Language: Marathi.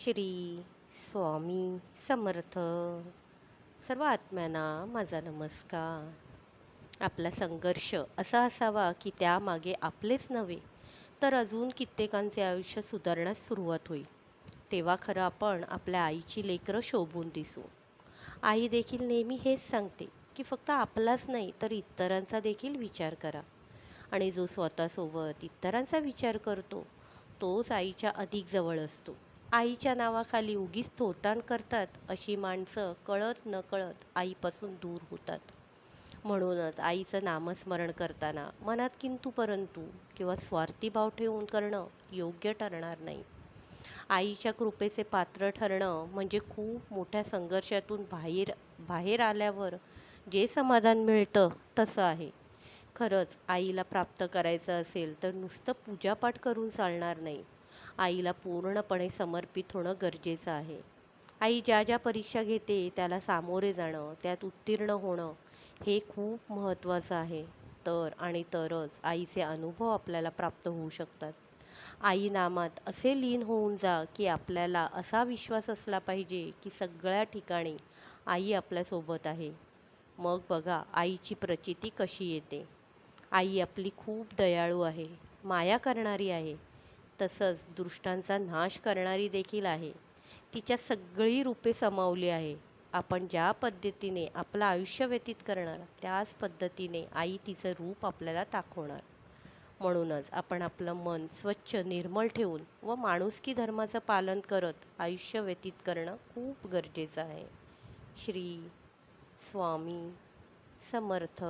श्री स्वामी समर्थ. सर्व आत्म्यांना माझा नमस्कार. आपला संघर्ष असा असावा की त्यामागे आपलेच नव्हे तर अजून कित्येकांचे आयुष्य सुधारण्यास सुरुवात होईल. तेव्हा खरं आपण आपल्या आईची लेकरं शोभून दिसू. आई देखील नेहमी हेच सांगते की फक्त आपलाच नाही तर इतरांचा देखील विचार करा. आणि जो स्वतःसोबत इतरांचा विचार करतो तोच आईच्या अधिक जवळ असतो. आईच्या नावाखाली उगीच थोटाण करतात अशी माणसं कळत नकळत आईपासून दूर होतात. म्हणूनच आईचं नामस्मरण करताना मनात किंतु परंतु किंवा स्वार्थी भाव ठेवून करणं योग्य ठरणार नाही. आईच्या कृपेचे पात्र ठरणं म्हणजे खूप मोठ्या संघर्षातून बाहेर बाहेर आल्यावर जे समाधान मिळतं तसं आहे. खरंच आईला प्राप्त करायचं असेल तर नुसतं पूजापाठ करून चालणार नाही. आईला पूर्णपणे समर्पित होणं गरजेचं आहे. आई ज्या ज्या परीक्षा घेते त्याला सामोरे जाणं, त्यात उत्तीर्ण होणं हे खूप महत्त्वाचं आहे. तर आणि तरच आईचे अनुभव आपल्याला प्राप्त होऊ शकतात. आई नामात असे लीन होऊन जा की आपल्याला असा विश्वास असला पाहिजे की सगळ्या ठिकाणी आई आपल्यासोबत आहे. मग बघा आईची प्रचिती कशी येते. आई आपली खूप दयाळू आहे, माया करणारी आहे, तसंच दुष्टांचा नाश करणारी देखील आहे. तिच्यात सगळी रूपे सामावली आहे. आपण ज्या पद्धतीने आपलं आयुष्य व्यतीत करणार त्याच पद्धतीने आई तिचं रूप आपल्याला दाखवणार. म्हणूनच आपण आपलं मन स्वच्छ निर्मळ ठेवून व माणुसकी धर्माचं पालन करत आयुष्य व्यतीत करणं खूप गरजेचं आहे. श्री स्वामी समर्थ.